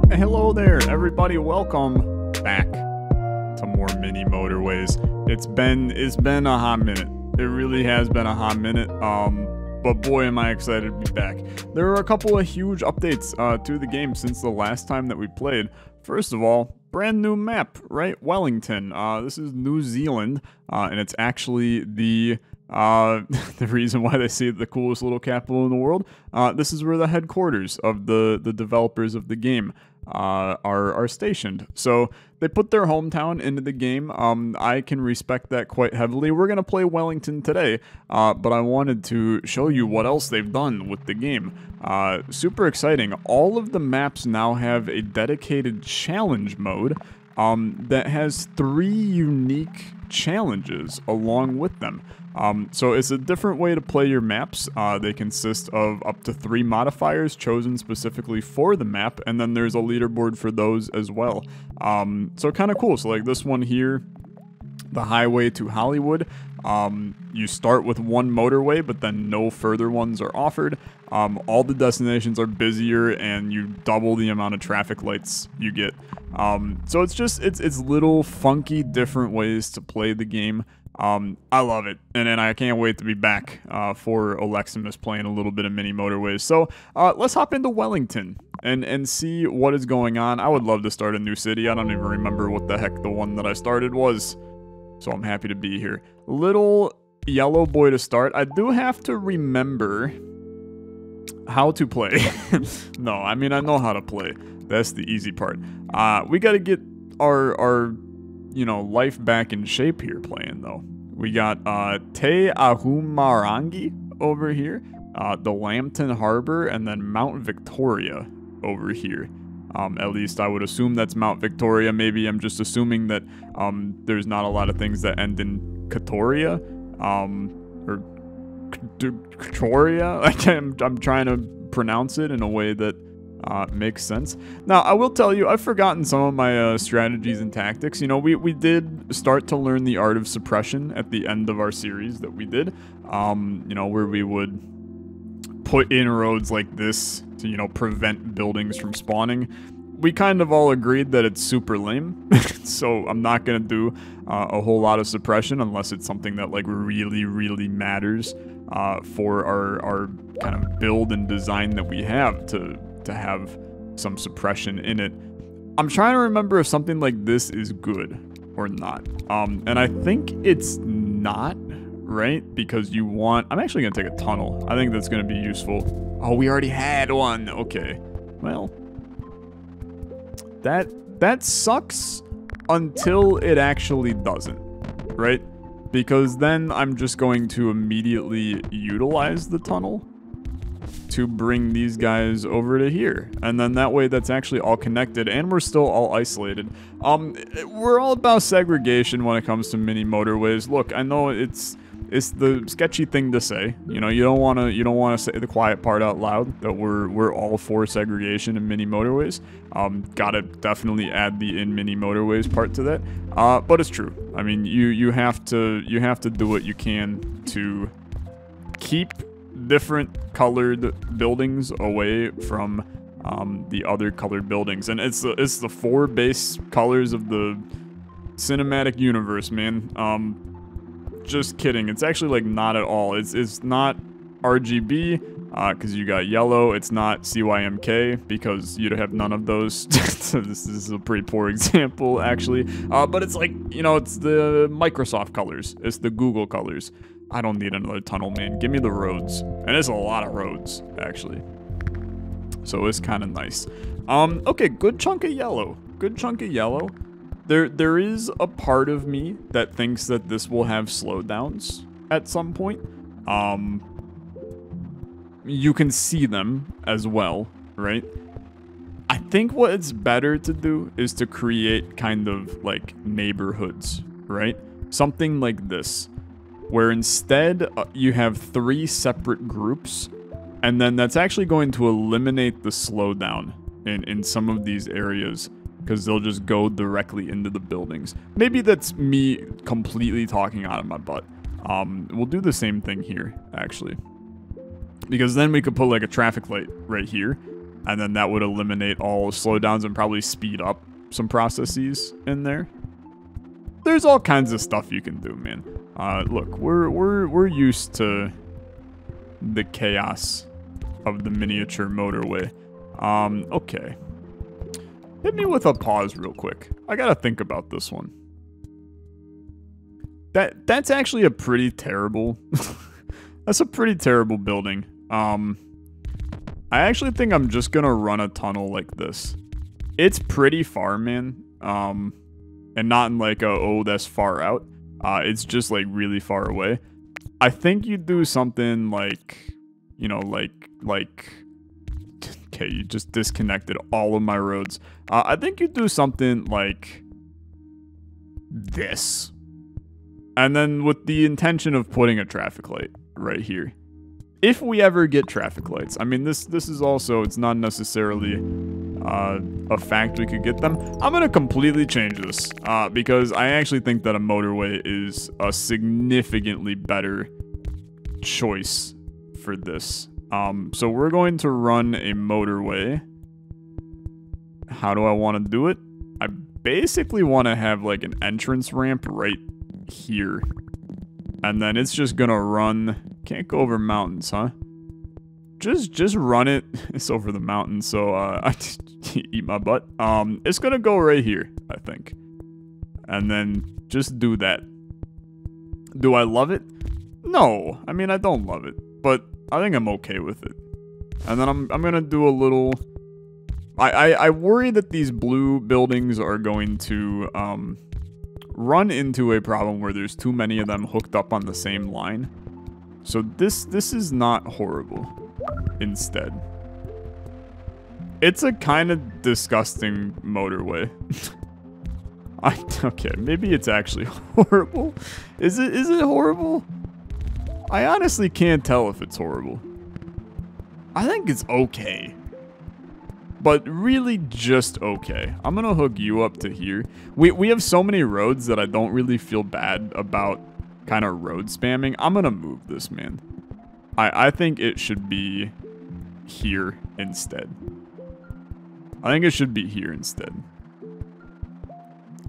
Hello there, everybody. Welcome back to more mini motorways. It's been a hot minute. It really has been a hot minute. But boy, am I excited to be back. There are a couple of huge updates to the game since the last time that we played. First of all, brand new map, right? Wellington. This is New Zealand, and it's actually the reason why they say it's the coolest little capital in the world. This is where the headquarters of the developers of the game are stationed. So they put their hometown into the game. I can respect that quite heavily. We're gonna play Wellington today, but I wanted to show you what else they've done with the game. Super exciting. All of the maps now have a dedicated challenge mode that has 3 unique challenges along with them. So it's a different way to play your maps. They consist of up to 3 modifiers chosen specifically for the map, and then there's a leaderboard for those as well. So kind of cool. So like this one here, the highway to Hollywood, you start with 1 motorway, but then no further ones are offered. All the destinations are busier, and you double the amount of traffic lights you get. So it's little funky different ways to play the game. I love it, and then I can't wait to be back for Olexamas playing a little bit of mini motorways. So let's hop into Wellington and see what is going on. I would love to start a new city. I don't even remember what the heck the one that I started was, so I'm happy to be here. Little yellow boy to start. I do have to remember how to play. No, I mean, I know how to play. That's the easy part. We got to get our life back in shape here playing, though. We got Te Ahumarangi over here, the Lambton Harbor, and then Mount Victoria over here. At least I would assume that's Mount Victoria. Maybe I'm just assuming that there's not a lot of things that end in Katoria, or Katoria. I'm trying to pronounce it in a way that makes sense. Now, I will tell you, I've forgotten some of my strategies and tactics. You know, we did start to learn the art of suppression at the end of our series that we did, where we would put in roads like this to, prevent buildings from spawning. We kind of all agreed that it's super lame, so I'm not going to do a whole lot of suppression unless it's something that, like, really, really matters for our kind of build and design that we have to have some suppression in it. I'm trying to remember if something like this is good or not. And I think it's not, right? Because you want... I'm actually going to take a tunnel. I think that's going to be useful. Oh, we already had one. Okay. Well, that sucks until it actually doesn't, right? Because then I'm just going to immediately utilize the tunnel to bring these guys over to here, and then that way that's actually all connected, and we're still all isolated. We're all about segregation when it comes to mini motorways. Look, I know it's the sketchy thing to say. You don't want to say the quiet part out loud, that we're all for segregation in mini motorways. Gotta definitely add the in mini motorways part to that. But it's true. I mean, you have to do what you can to keep different colored buildings away from the other colored buildings, and it's the 4 base colors of the cinematic universe, man. Just kidding. It's actually, like, not at all. It's not RGB because you got yellow. It's not CYMK because you'd have none of those. So this is a pretty poor example, actually. But it's like, it's the Microsoft colors. It's the Google colors. I don't need another tunnel, man. Give me the roads. And it's a lot of roads, actually. So it's kind of nice. Okay, good chunk of yellow. Good chunk of yellow. There is a part of me that thinks that this will have slowdowns at some point. You can see them as well, right? I think what it's better to do is to create kind of like neighborhoods, right? Something like this, where instead you have 3 separate groups, and then that's actually going to eliminate the slowdown in some of these areas, because they'll just go directly into the buildings. Maybe that's me completely talking out of my butt. We'll do the same thing here, actually. Because then we could put like a traffic light right here. And then that would eliminate all slowdowns and probably speed up some processes in there. There's all kinds of stuff you can do, man. Look, we're used to the chaos of the miniature motorway. Okay. Hit me with a pause real quick. I gotta think about this one. That's actually a pretty terrible... That's a pretty terrible building. I actually think I'm just gonna run a tunnel like this. It's pretty far, man. And not in like a, oh, that's far out. It's just like really far away. I think you do something like, you know, like, okay, you just disconnected all of my roads. I think you do something like this. And then with the intention of putting a traffic light right here. If we ever get traffic lights. I mean, this is also, it's not necessarily a fact we could get them. I'm going to completely change this because I actually think that a motorway is a significantly better choice for this. So we're going to run a motorway. How do I want to do it? I basically want to have like an entrance ramp right here. And then it's just gonna run. Can't go over mountains, huh? Just run it. It's over the mountain, so I eat my butt. It's gonna go right here, I think. And then just do that. Do I love it? No. I mean, I don't love it, but I think I'm okay with it. And then I'm gonna do a little. I worry that these blue buildings are going to run into a problem where there's too many of them hooked up on the same line. So this is not horrible. Instead, it's a kind of disgusting motorway. Okay, maybe it's actually horrible. Is it horrible? I honestly can't tell if it's horrible. I think it's okay. But really just okay. I'm gonna hook you up to here. We have so many roads that I don't really feel bad about kind of road spamming. I'm gonna move this, man. I think it should be here instead. I think it should be here instead.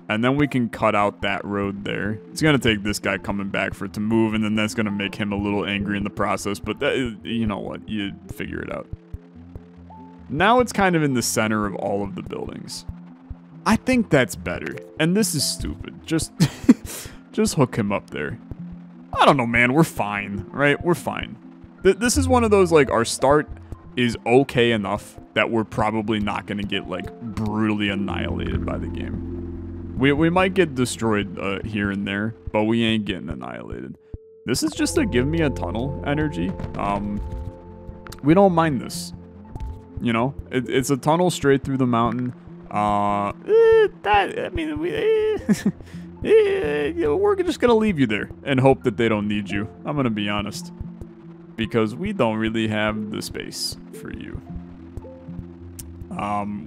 And then we can cut out that road there. It's gonna take this guy coming back for it to move, and then that's gonna make him a little angry in the process, but that, you know what, you figure it out. Now it's kind of in the center of all of the buildings. I think that's better. And this is stupid. Just hook him up there. I don't know, man. We're fine, right? We're fine. This is one of those, like, our start is okay enough that we're probably not going to get, like, brutally annihilated by the game. We might get destroyed here and there, but we ain't getting annihilated. This is just a give me a tunnel energy. We don't mind this. You know, it's a tunnel straight through the mountain. We're just gonna leave you there and hope that they don't need you. I'm gonna be honest, because we don't really have the space for you.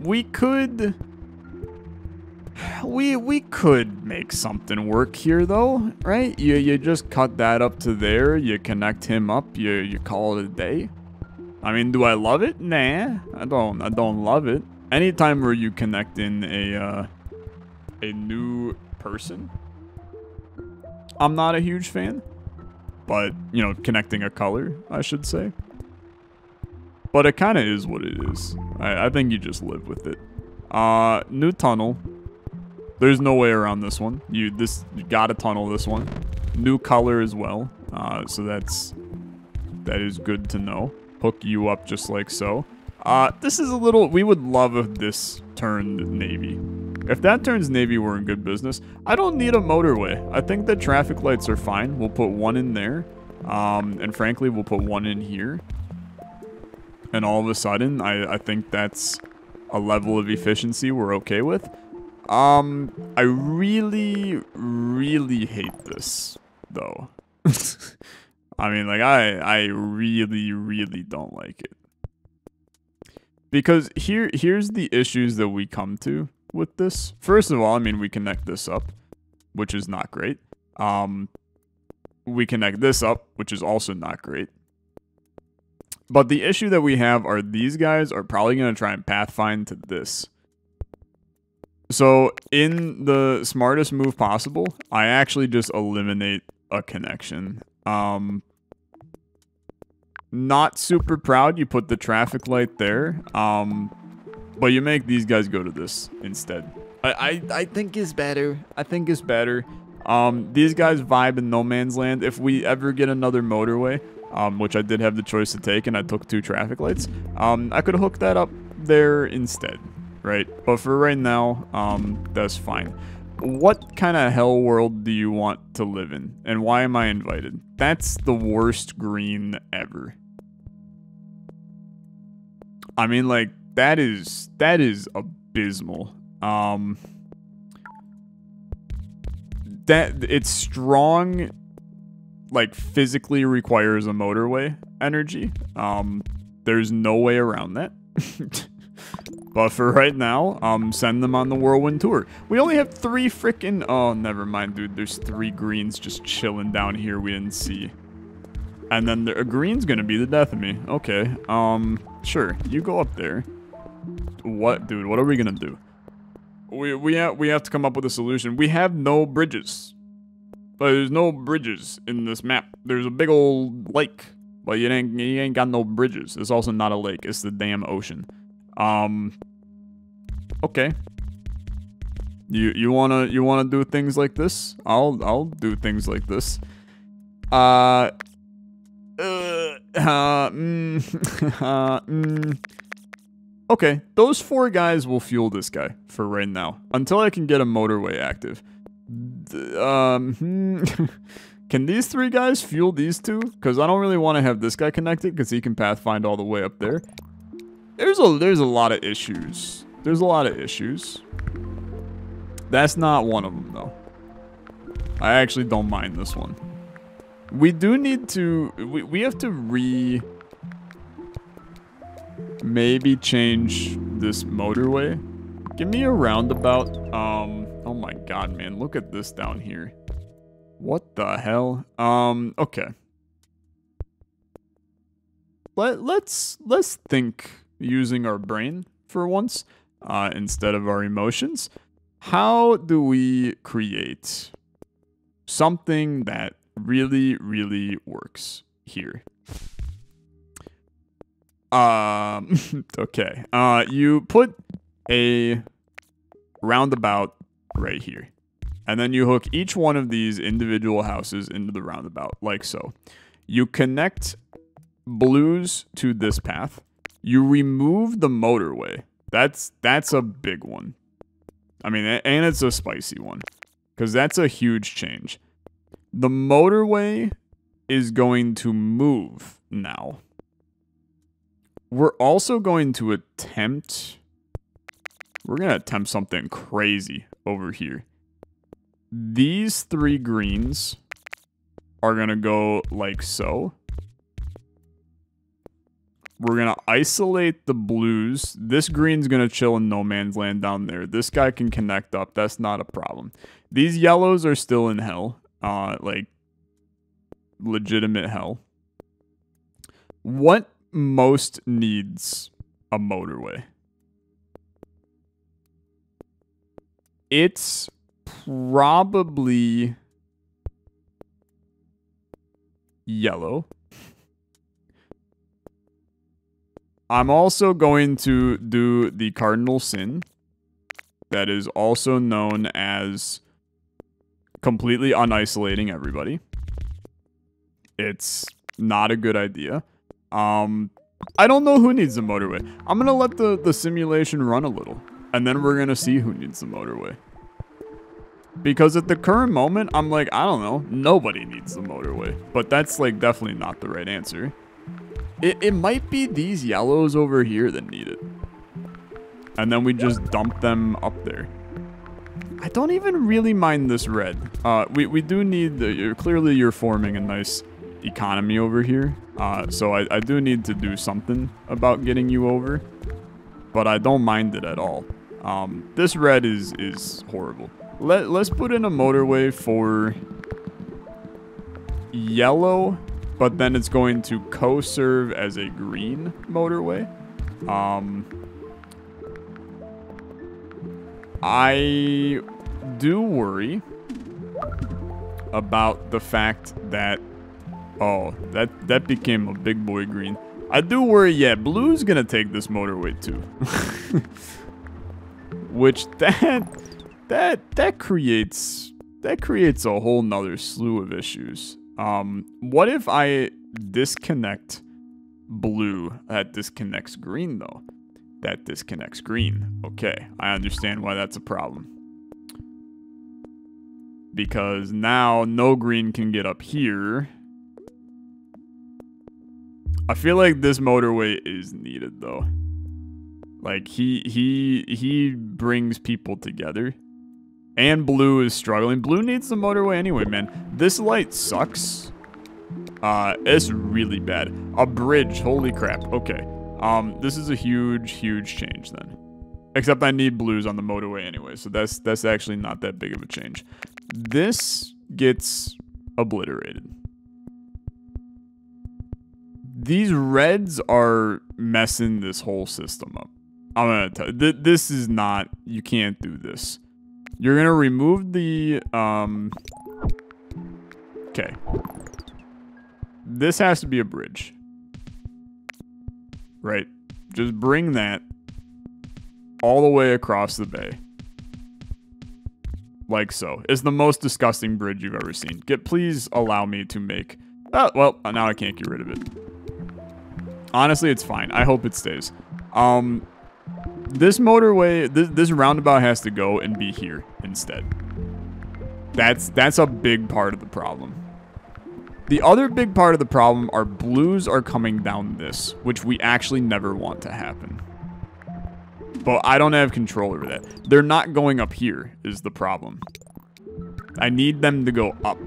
We could make something work here though, right? You just cut that up to there. You connect him up. You call it a day. I mean, do I love it? Nah, I don't love it. Anytime where you connect in a new person, I'm not a huge fan. But, you know, connecting a color, I should say. But it kind of is what it is. I think you just live with it. New tunnel. There's no way around this one. You gotta tunnel this one. New color as well. So that is good to know. Hook you up just like so. This is a little... We would love if this turned navy. If that turns navy, we're in good business. I don't need a motorway. I think the traffic lights are fine. We'll put one in there. And frankly, we'll put one in here. And all of a sudden, I think that's a level of efficiency we're okay with. I really, really hate this, though. I mean, like, I really, really don't like it. Because here's the issues that we come to with this. First of all, I mean, we connect this up, which is not great. we connect this up, which is also not great. But the issue that we have are these guys are probably going to try and pathfind to this. So in the smartest move possible, I actually just eliminate a connection. Not super proud you put the traffic light there, but you make these guys go to this instead. I think it's better. I think it's better. These guys vibe in no man's land. If we ever get another motorway, which I did have the choice to take and I took 2 traffic lights, I could hook that up there instead, right? But for right now, that's fine. What kind of hell world do you want to live in? And why am I invited? That's the worst green ever. I mean, like, that is abysmal. That it's strong, like, physically requires a motorway energy. There's no way around that. But for right now, send them on the whirlwind tour. We only have 3 freaking... Oh, never mind, dude. There's 3 greens just chilling down here we didn't see. And then a green's gonna be the death of me. Okay, sure. You go up there. What, dude? What are we gonna do? We have to come up with a solution. We have no bridges. But there's no bridges in this map. There's a big old lake. But you ain't got no bridges. It's also not a lake. It's the damn ocean. Okay. You wanna do things like this? I'll do things like this. Okay, those 4 guys will fuel this guy for right now until I can get a motorway active. Can these 3 guys fuel these 2? Because I don't really want to have this guy connected because he can pathfind all the way up there. There's a lot of issues. There's a lot of issues. That's not one of them, though. I actually don't mind this one. We do need to... We have to maybe change this motorway. Give me a roundabout. Oh my god, man. Look at this down here. What the hell? Okay. Let's think using our brain for once, instead of our emotions. How do we create something that really, really works here? Okay. You put a roundabout right here. And then you hook each one of these individual houses into the roundabout, like so. You connect blues to this path. You remove the motorway. That's a big one. I mean, and it's a spicy one. Because that's a huge change. The motorway is going to move now. We're also going to attempt... We're going to attempt something crazy over here. These 3 greens are going to go like so. We're going to isolate the blues. This green's going to chill in no man's land down there. This guy can connect up. That's not a problem. These yellows are still in hell. Like, legitimate hell. What most needs a motorway? It's probably yellow. I'm also going to do the cardinal sin that is also known as completely unisolating everybody. It's not a good idea. I don't know who needs the motorway. I'm going to let the simulation run a little, and then we're going to see who needs the motorway. Because at the current moment, I'm like, I don't know, nobody needs the motorway. But that's, like, definitely not the right answer. It might be these yellows over here that need it. And then we just dump them up there. I don't even really mind this red. We do need clearly you're forming a nice economy over here. So I do need to do something about getting you over. But I don't mind it at all. This red is horrible. Let's put in a motorway for yellow, but then it's going to co-serve as a green motorway. I do worry about the fact that, oh, that became a big boy green. I do worry, yeah, blue's gonna take this motorway too. Which that creates a whole nother slew of issues. What if I disconnect blue? That disconnects green though. That disconnects green. Okay, I understand why that's a problem. Because now no green can get up here. I feel like this motorway is needed though. Like he brings people together. And blue is struggling. Blue needs the motorway anyway, man. This light sucks. It's really bad. A bridge, holy crap. Okay. This is a huge, huge change then. Except I need blues on the motorway anyway, so that's actually not that big of a change. This gets obliterated. These reds are messing this whole system up. I'm gonna tell you, this is not, you can't do this. You're gonna remove the, okay. This has to be a bridge. Right? Just bring that all the way across the bay. Like so. It's the most disgusting bridge you've ever seen. Please allow me to make, well, now I can't get rid of it. Honestly, it's fine. I hope it stays. This motorway, this roundabout has to go and be here instead. That's a big part of the problem. The other big part of the problem are blues are coming down this, which we actually never want to happen. But I don't have control over that. They're not going up here is the problem. I need them to go up.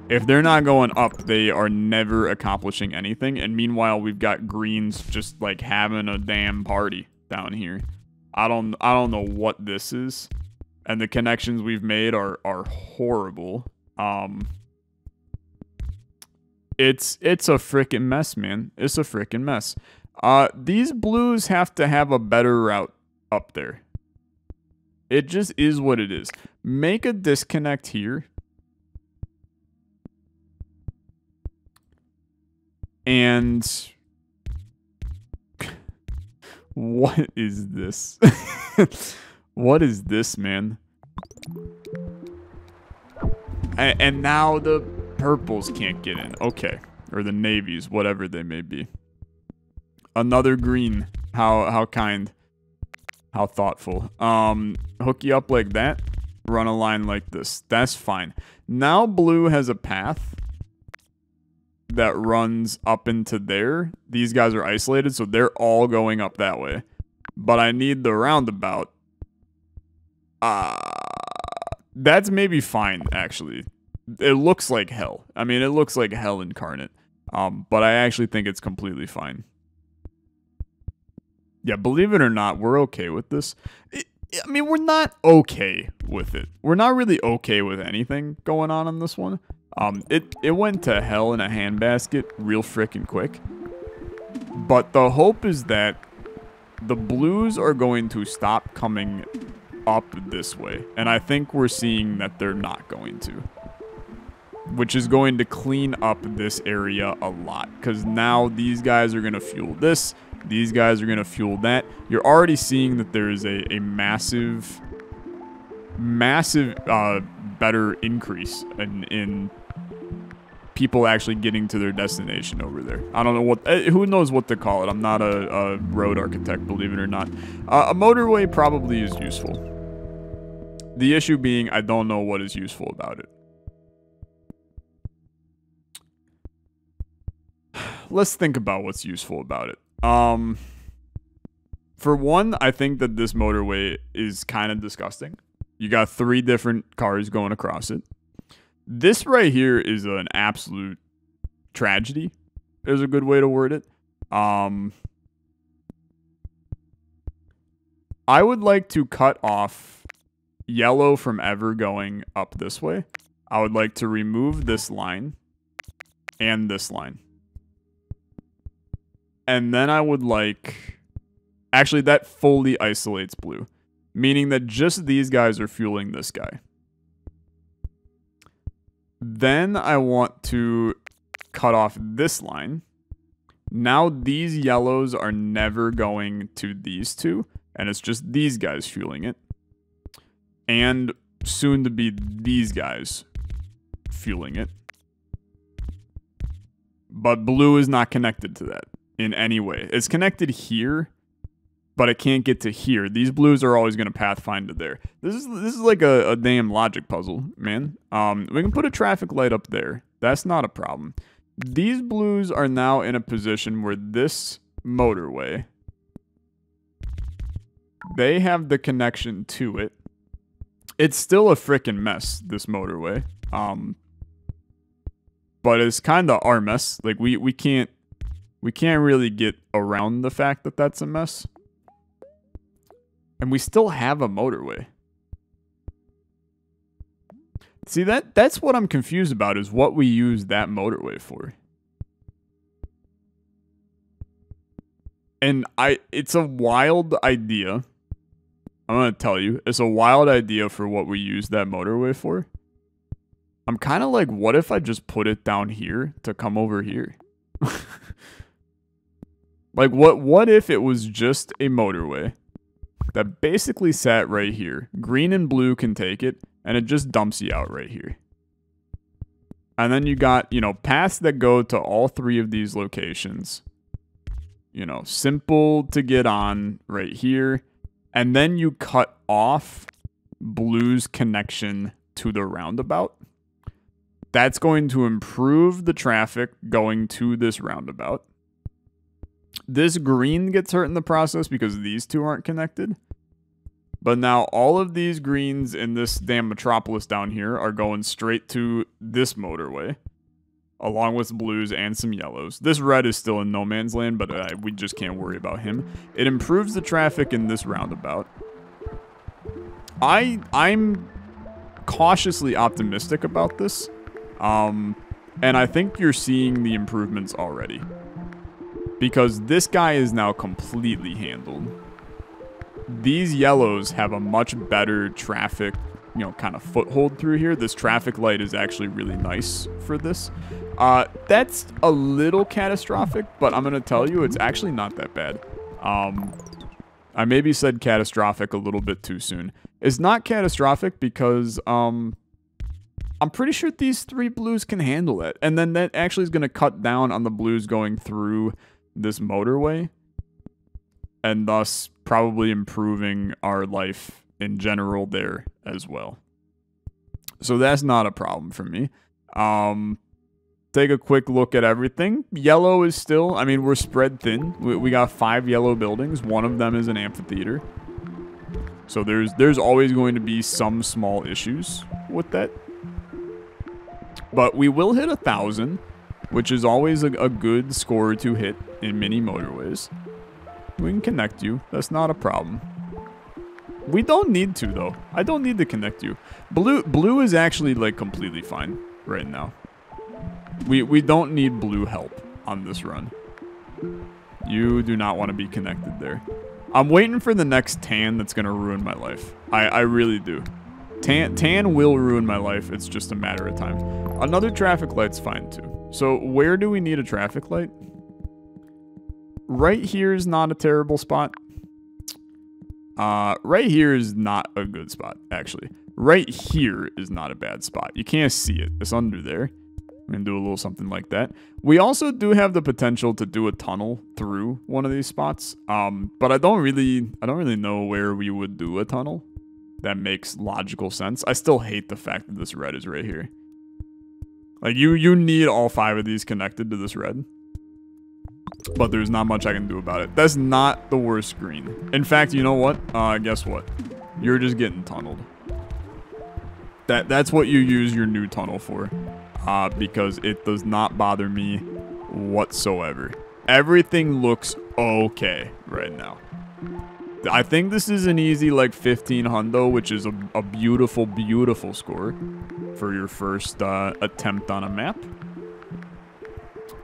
If they're not going up, they are never accomplishing anything. And meanwhile, we've got greens just like having a damn party down here. I don't know what this is. And the connections we've made are horrible. It's a freaking mess, man. It's a freaking mess. These blues have to have a better route up there. It just is what it is. Make a disconnect here. And what is this? What is this, man? And now the purples can't get in. Okay. Or the navies, whatever they may be. Another green. How kind. How thoughtful. Hook you up like that. Run a line like this. That's fine. Now blue has a path that runs up into there. These guys are isolated, so they're all going up that way. But I need the roundabout. That's maybe fine, actually. It looks like hell. I mean, it looks like hell incarnate. But I actually think it's completely fine. Yeah, believe it or not, we're okay with this. I mean, we're not okay with it. We're not really okay with anything going on this one. It went to hell in a handbasket real freaking quick. But the hope is that the blues are going to stop coming up this way. And I think we're seeing that they're not going to. Which is going to clean up this area a lot. Because now these guys are going to fuel this. These guys are going to fuel that. You're already seeing that there is a massive better increase in people actually getting to their destination over there. I don't know what, who knows what to call it. I'm not a road architect, believe it or not. A motorway probably is useful. The issue being, I don't know what is useful about it. Let's think about what's useful about it. For one, I think that this motorway is kind of disgusting. You got 3 different cars going across it. This right here is an absolute tragedy, is a good way to word it. I would like to cut off yellow from ever going up this way. I would like to remove this line and this line. And then I would like... Actually, that fully isolates blue, meaning that just these guys are fueling this guy. Then I want to cut off this line. Now these yellows are never going to these two, and it's just these guys fueling it. And soon to be these guys fueling it. But blue is not connected to that in any way. It's connected here, but it can't get to here. These blues are always going to pathfind to there. This is like a damn logic puzzle, man. We can put a traffic light up there. That's not a problem. These blues are now in a position where this motorway, they have the connection to it. It's still a frickin' mess, this motorway. But it's kind of our mess. Like we can't really get around the fact that that's a mess. And we still have a motorway. See, that's what I'm confused about, is what we use that motorway for. And it's a wild idea. I'm going to tell you, it's a wild idea for what we use that motorway for. I'm kind of like, what if I just put it down here to come over here? Like, what if it was just a motorway that basically sat right here? Green and blue can take it, and it just dumps you out right here. And then you got, you know, paths that go to all three of these locations. You know, simple to get on right here. And then you cut off blue's connection to the roundabout. That's going to improve the traffic going to this roundabout. This green gets hurt in the process because these two aren't connected. But now all of these greens in this damn metropolis down here are going straight to this motorway, along with blues and some yellows. This red is still in no man's land, but we just can't worry about him. It improves the traffic in this roundabout. I'm cautiously optimistic about this. And I think you're seeing the improvements already. Because this guy is now completely handled. These yellows have a much better traffic, you know, kind of foothold through here. This traffic light is actually really nice for this. That's a little catastrophic, but I'm going to tell you, it's actually not that bad. I maybe said catastrophic a little bit too soon. It's not catastrophic because, I'm pretty sure these three blues can handle it. And then that actually is going to cut down on the blues going through this motorway. And thus probably improving our life in general there as well. So that's not a problem for me. Take a quick look at everything. Yellow is still, I mean, we're spread thin. We got 5 yellow buildings. One of them is an amphitheater. So there's always going to be some small issues with that. But we will hit 1,000, which is always a good score to hit in mini motorways. We can connect you. That's not a problem. We don't need to, though. I don't need to connect you. Blue is actually, like, completely fine right now. We don't need blue help on this run. You do not want to be connected there. I'm waiting for the next tan that's going to ruin my life. I really do. Tan will ruin my life. It's just a matter of time. Another traffic light's fine, too. So where do we need a traffic light? Right here is not a terrible spot. Right here is not a good spot, actually. Right here is not a bad spot. You can't see it. It's under there. I'm going to do a little something like that. We also do have the potential to do a tunnel through one of these spots. But I don't really know where we would do a tunnel that makes logical sense. I still hate the fact that this red is right here. Like, you need all 5 of these connected to this red. But there's not much I can do about it. That's not the worst green. In fact, you know what? Guess what? You're just getting tunneled. That's what you use your new tunnel for. Because it does not bother me whatsoever. Everything looks okay right now. I think this is an easy, like, 15 hundo, which is a beautiful, beautiful score for your first attempt on a map.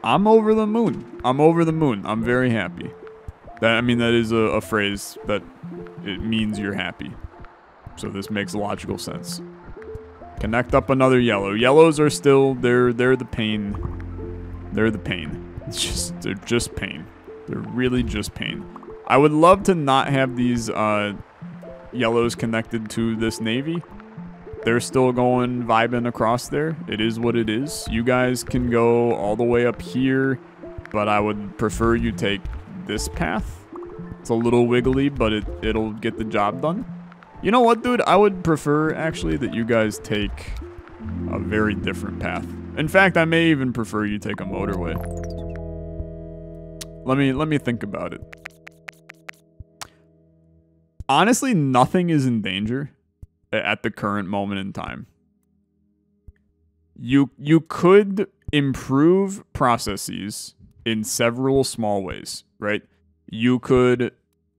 I'm over the moon. I'm over the moon. I'm very happy. I mean, that is a phrase that it means you're happy. So this makes logical sense. Connect up another yellow. Yellows are still, they're the pain. They're the pain. They're just pain. They're really just pain. I would love to not have these yellows connected to this navy. They're still going, vibing across there. It is what it is. You guys can go all the way up here, but I would prefer you take this path. It's a little wiggly, but it'll get the job done. You know what, dude? I would prefer, actually, that you guys take a very different path. In fact, I may even prefer you take a motorway. Let me think about it. Honestly, nothing is in danger at the current moment in time. You could improve processes in several small ways, right? You could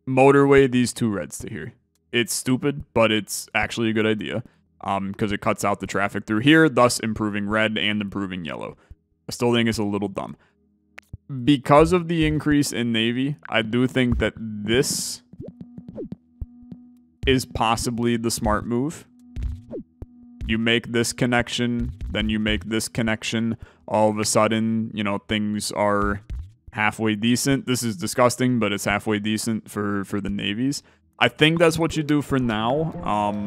motorway these two reds to here. It's stupid, but it's actually a good idea because it cuts out the traffic through here, thus improving red and improving yellow. I still think it's a little dumb. Because of the increase in navy, I do think that this is possibly the smart move. You make this connection, then you make this connection. All of a sudden, you know, things are halfway decent. This is disgusting, but it's halfway decent for the navies. I think that's what you do for now.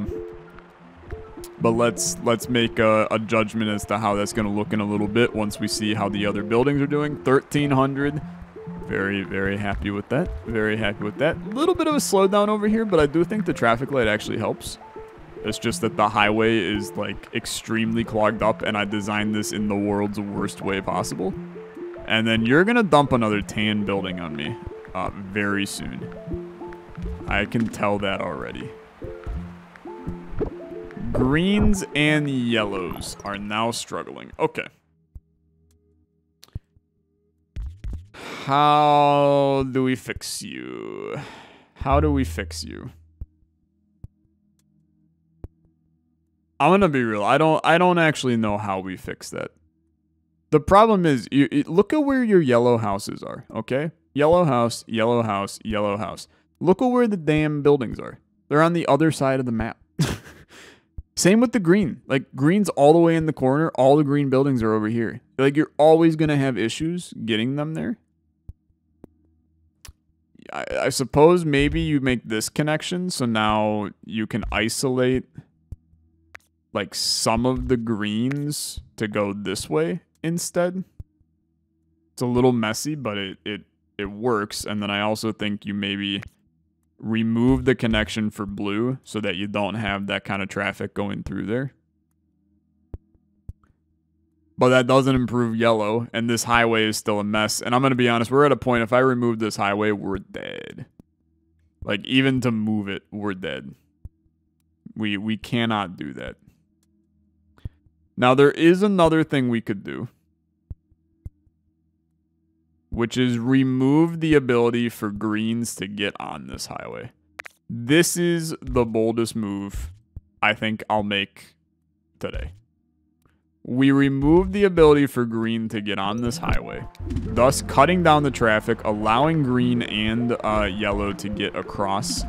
But let's make a judgment as to how that's going to look in a little bit once we see how the other buildings are doing. 1,300. Very, very happy with that. Very happy with that. A little bit of a slowdown over here, but I do think the traffic light actually helps. It's just that the highway is, like, extremely clogged up, and I designed this in the world's worst way possible. And then you're going to dump another tan building on me very soon. I can tell that already. Greens and yellows are now struggling. Okay. How do we fix you? How do we fix you? I'm gonna be real. I don't actually know how we fix that. The problem is, look at where your yellow houses are, okay? Yellow house, yellow house, yellow house. Look at where the damn buildings are. They're on the other side of the map. Same with the green. Like, green's all the way in the corner. All the green buildings are over here. Like, you're always going to have issues getting them there. I suppose maybe you make this connection, so now you can isolate, like, some of the greens to go this way instead. It's a little messy, but it works. And then I also think you maybe remove the connection for blue so that you don't have that kind of traffic going through there. But that doesn't improve yellow, and this highway is still a mess. And I'm going to be honest, we're at a point, if I remove this highway, we're dead. Like, even to move it, we're dead. We cannot do that. Now, there is another thing we could do, which is remove the ability for greens to get on this highway. This is the boldest move I think I'll make today. We remove the ability for green to get on this highway, thus cutting down the traffic, allowing green and yellow to get across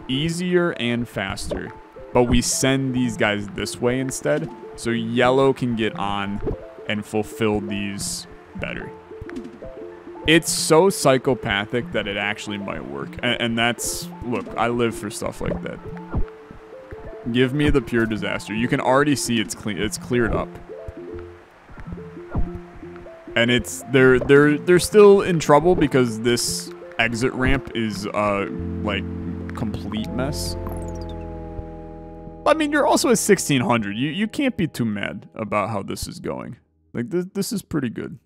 easier and faster. But we send these guys this way instead, so yellow can get on and fulfill these better. It's so psychopathic that it actually might work. And that's, look, I live for stuff like that. Give me the pure disaster. You can already see it's clean. It's cleared up. And it's, they're still in trouble because this exit ramp is, like, complete mess. I mean, you're also at 1,600. You can't be too mad about how this is going. Like, this is pretty good.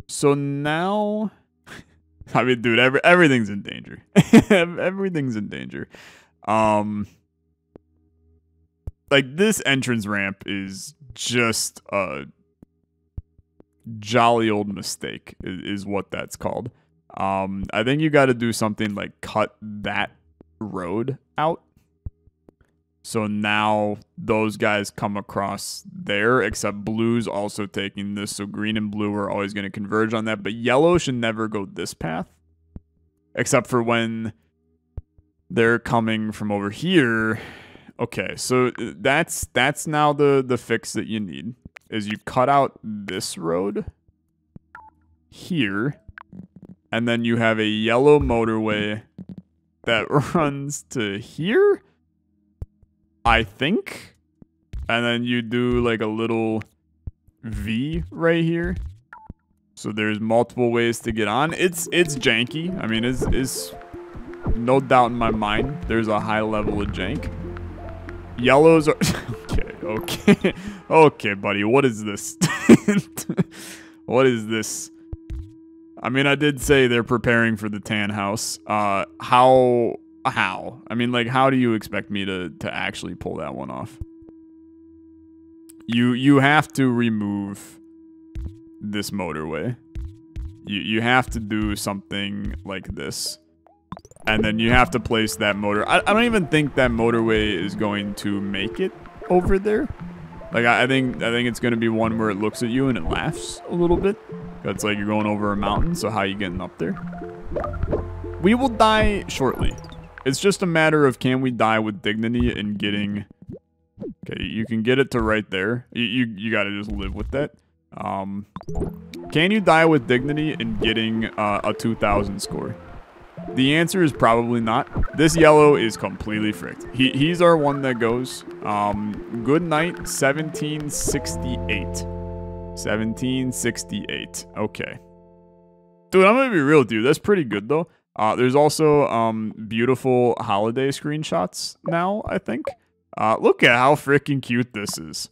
So now, I mean, dude, everything's in danger. Everything's in danger. Like, this entrance ramp is just a jolly old mistake, is what that's called. I think you got to do something like cut that road out. So now those guys come across there, except blue's also taking this. So green and blue are always going to converge on that. But yellow should never go this path, except for when they're coming from over here. Okay, so that's now the fix that you need, is you cut out this road here, and then you have a yellow motorway that runs to here, I think, and then you do like a little V right here. So there's multiple ways to get on. It's janky. I mean, it's no doubt in my mind there's a high level of jank. Yellows are okay, buddy. What is this? What is this? I mean, I did say they're preparing for the tan house. How? I mean, like, how do you expect me to actually pull that one off? You have to remove this motorway. You have to do something like this. And then you have to place that motor. I don't even think that motorway is going to make it over there. Like, I think it's going to be one where it looks at you and it laughs a little bit. It's like you're going over a mountain, so how are you getting up there? We will die shortly. It's just a matter of, can we die with dignity and getting... Okay, you can get it to right there. You got to just live with that. Can you die with dignity and getting a 2,000 score? The answer is probably not. This yellow is completely fricked. He's our one that goes. Good night, 1768. 1768. Okay. Dude, I'm gonna be real with you. That's pretty good, though. There's also beautiful holiday screenshots now, I think. Look at how freaking cute this is.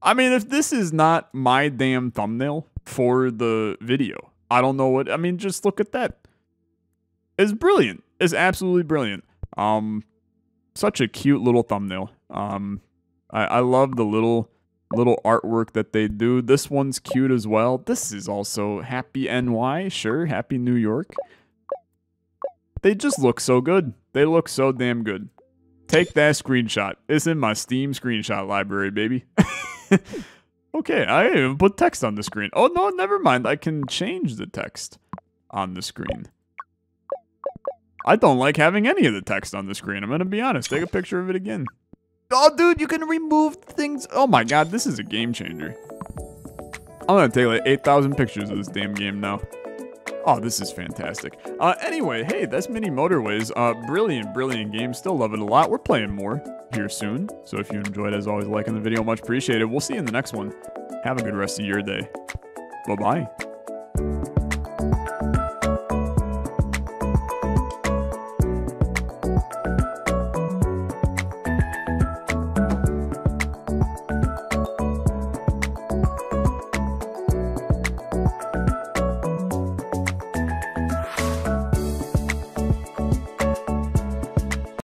I mean, if this is not my damn thumbnail for the video, I don't know what... I mean, just look at that. It's brilliant. It's absolutely brilliant. Such a cute little thumbnail. I love the little artwork that they do. This one's cute as well. This is also Happy NY. Sure, Happy New York. They just look so good. They look so damn good. Take that screenshot. It's in my Steam screenshot library, baby. Okay, I didn't even put text on the screen. Oh, no, never mind. I can change the text on the screen. I don't like having any of the text on the screen. I'm going to be honest. Take a picture of it again. Oh, dude, you can remove things. Oh, my God. This is a game changer. I'm going to take like 8,000 pictures of this damn game now. Oh, this is fantastic. Anyway, hey, that's Mini Motorways. Brilliant game. Still love it a lot. We're playing more here soon. So if you enjoyed, as always, liking the video, much appreciated. We'll see you in the next one. Have a good rest of your day. Bye-bye.